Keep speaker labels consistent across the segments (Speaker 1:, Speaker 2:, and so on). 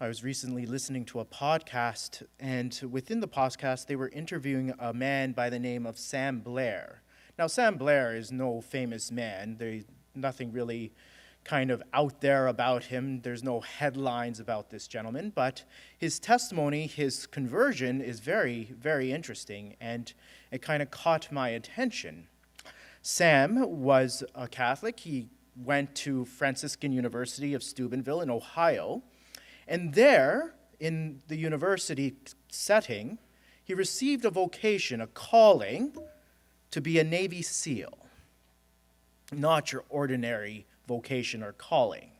Speaker 1: I was recently listening to a podcast, and within the podcast, they were interviewing a man by the name of Sam Blair. Now, Sam Blair is no famous man. There's nothing really kind of out there about him. There's no headlines about this gentleman, but his testimony, his conversion is very, very interesting, and it kind of caught my attention. Sam was a Catholic. He went to Franciscan University of Steubenville in Ohio, and there, in the university setting, he received a vocation, a calling to be a Navy SEAL. Not your ordinary vocation or calling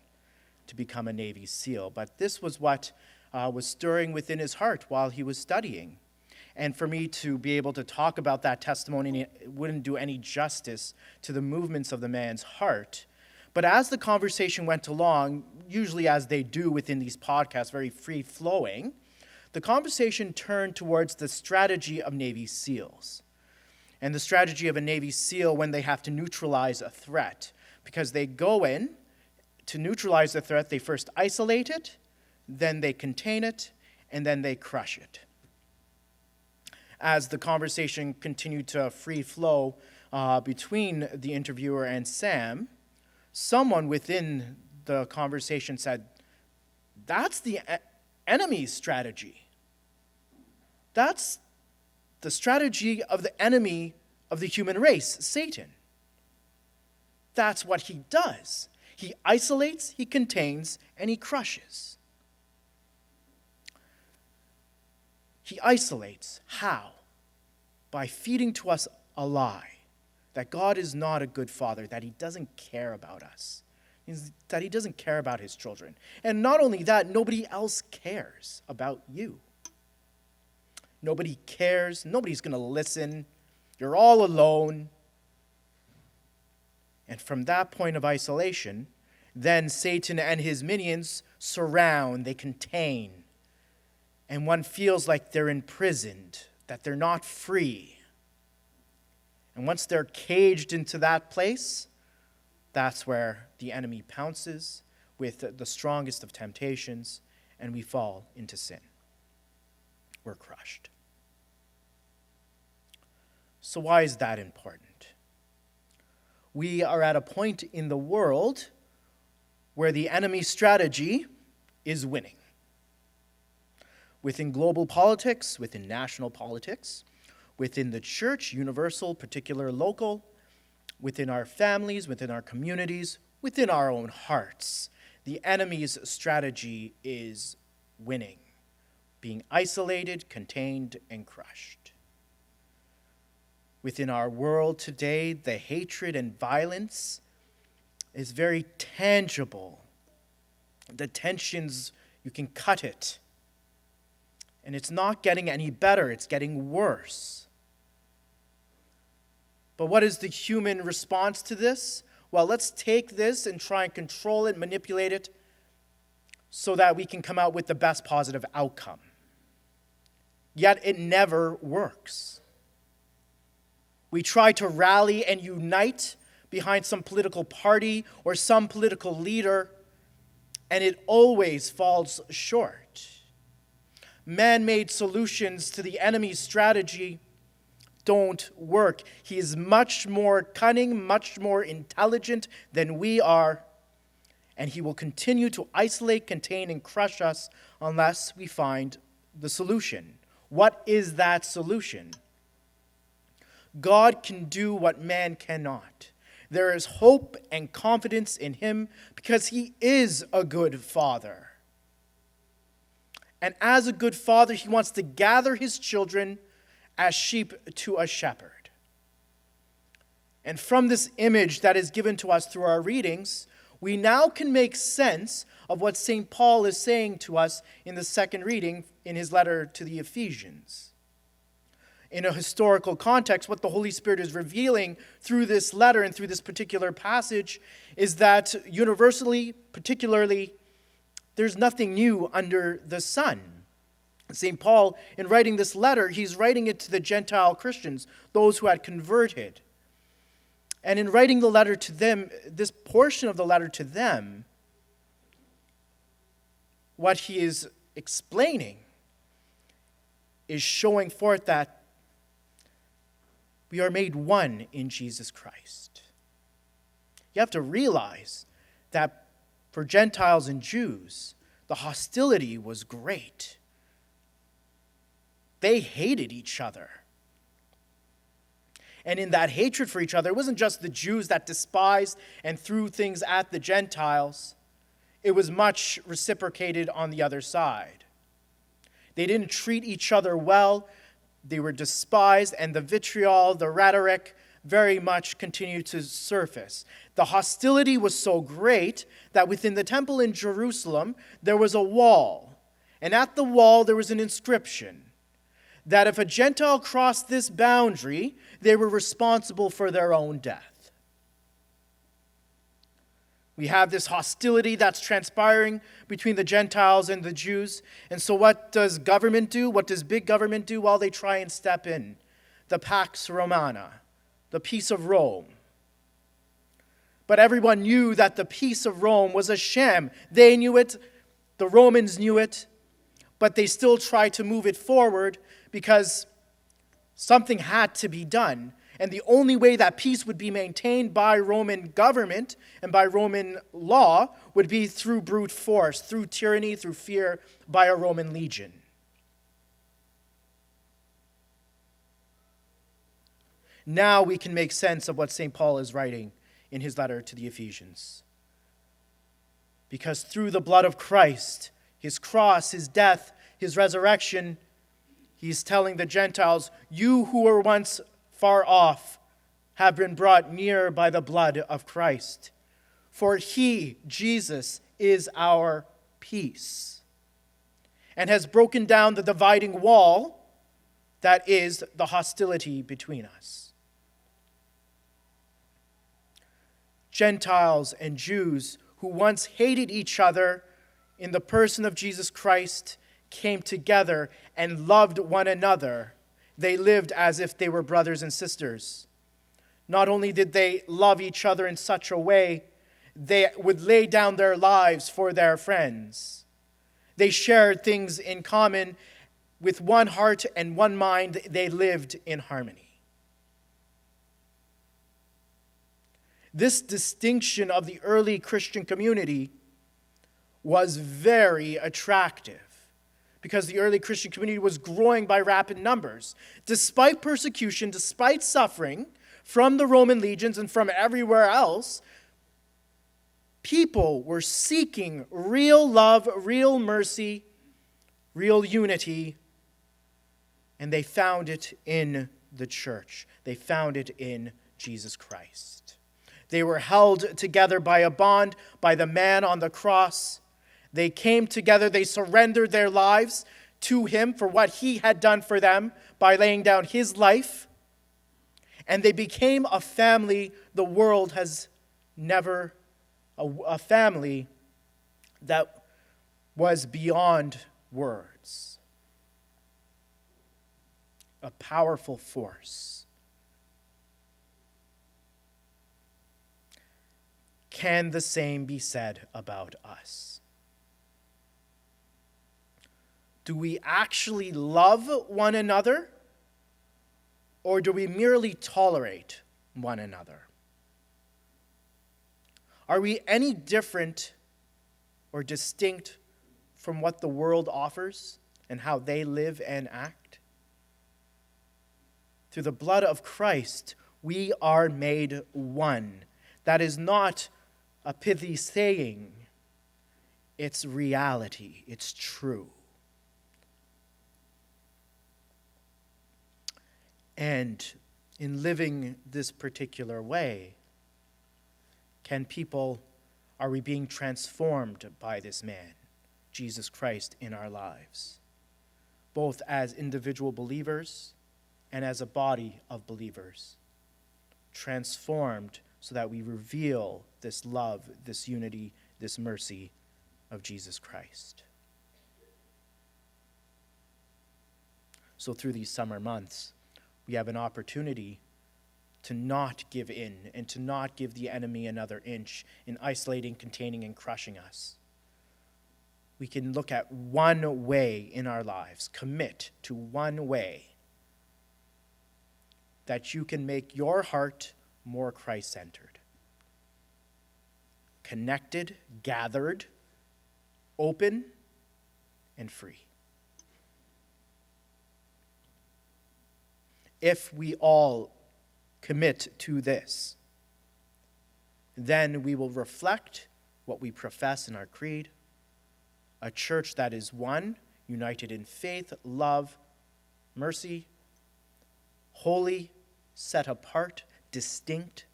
Speaker 1: to become a Navy SEAL, but this was what was stirring within his heart while he was studying. And for me to be able to talk about that testimony, it wouldn't do any justice to the movements of the man's heart. But as the conversation went along, usually as they do within these podcasts, very free-flowing, the conversation turned towards the strategy of Navy SEALs. And the strategy of a Navy SEAL when they have to neutralize a threat. Because they go in to neutralize the threat, they first isolate it, then they contain it, and then they crush it. As the conversation continued to free flow between the interviewer and Sam, someone within the conversation said, "That's the enemy's strategy. That's the strategy of the enemy of the human race, Satan. That's what he does. He isolates, he contains, and he crushes." He isolates. How? By feeding to us a lie that God is not a good father, that he doesn't care about us, that he doesn't care about his children. And not only that, nobody else cares about you. Nobody cares. Nobody's going to listen. You're all alone. And from that point of isolation, then Satan and his minions surround, they contain. And one feels like they're imprisoned, that they're not free. And once they're caged into that place, that's where the enemy pounces with the strongest of temptations, and we fall into sin. We're crushed. So why is that important? We are at a point in the world where the enemy strategy is winning. Within global politics, within national politics, within the church, universal, particular, local, within our families, within our communities, within our own hearts, the enemy's strategy is winning, being isolated, contained, and crushed. Within our world today, the hatred and violence is very tangible. The tensions, you can cut it. And it's not getting any better, it's getting worse. But what is the human response to this? Well, let's take this and try and control it, manipulate it, so that we can come out with the best positive outcome. Yet it never works. We try to rally and unite behind some political party or some political leader, and it always falls short. Man-made solutions to the enemy's strategy don't work. He is much more cunning, much more intelligent than we are, and he will continue to isolate, contain, and crush us unless we find the solution. What is that solution? God can do what man cannot. There is hope and confidence in him because he is a good father. And as a good father, he wants to gather his children as sheep to a shepherd. And from this image that is given to us through our readings, we now can make sense of what St. Paul is saying to us in the second reading in his letter to the Ephesians. In a historical context, what the Holy Spirit is revealing through this letter and through this particular passage is that universally, particularly, there's nothing new under the sun. St. Paul, in writing this letter, he's writing it to the Gentile Christians, those who had converted. And in writing the letter to them, this portion of the letter to them, what he is explaining is showing forth that we are made one in Jesus Christ. You have to realize that for Gentiles and Jews, the hostility was great. They hated each other. And in that hatred for each other, it wasn't just the Jews that despised and threw things at the Gentiles. It was much reciprocated on the other side. They didn't treat each other well. They were despised, and the vitriol, the rhetoric, very much continued to surface. The hostility was so great that within the temple in Jerusalem, there was a wall. And at the wall, there was an inscription that if a Gentile crossed this boundary, they were responsible for their own death. We have this hostility that's transpiring between the Gentiles and the Jews. And so what does government do? What does big government do? Well, they try and step in. The Pax Romana, the peace of Rome. But everyone knew that the peace of Rome was a sham. They knew it. The Romans knew it. But they still tried to move it forward because something had to be done. And the only way that peace would be maintained by Roman government and by Roman law would be through brute force, through tyranny, through fear by a Roman legion. Now we can make sense of what St. Paul is writing in his letter to the Ephesians. Because through the blood of Christ, his cross, his death, his resurrection, he's telling the Gentiles, you who were once far off have been brought near by the blood of Christ. For he, Jesus, is our peace and has broken down the dividing wall that is the hostility between us. Gentiles and Jews who once hated each other in the person of Jesus Christ came together and loved one another. They lived as if they were brothers and sisters. Not only did they love each other in such a way, they would lay down their lives for their friends. They shared things in common. With one heart and one mind, they lived in harmony. This distinction of the early Christian community was very attractive because the early Christian community was growing by rapid numbers. Despite persecution, despite suffering from the Roman legions and from everywhere else, people were seeking real love, real mercy, real unity, and they found it in the church. They found it in Jesus Christ. They were held together by a bond, by the man on the cross. They came together, they surrendered their lives to him for what he had done for them by laying down his life. And they became a family the world has never, a family that was beyond words. A powerful force. Can the same be said about us? Do we actually love one another, or do we merely tolerate one another? Are we any different or distinct from what the world offers and how they live and act? Through the blood of Christ, we are made one. That is not a pithy saying. It's reality. It's true. And in living this particular way, are we being transformed by this man, Jesus Christ, in our lives, both as individual believers and as a body of believers, transformed so that we reveal this love, this unity, this mercy of Jesus Christ. So through these summer months, we have an opportunity to not give in and to not give the enemy another inch in isolating, containing, and crushing us. we can look at one way in our lives, commit to one way that you can make your heart more Christ-centered, connected, gathered, open, and free. If we all commit to this, then we will reflect what we profess in our creed, a church that is one, united in faith, love, mercy, holy, set apart, distinct,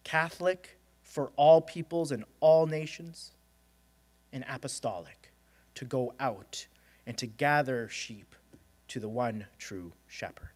Speaker 1: Catholic for all peoples and all nations, and apostolic, to go out and to gather sheep to the one true shepherd.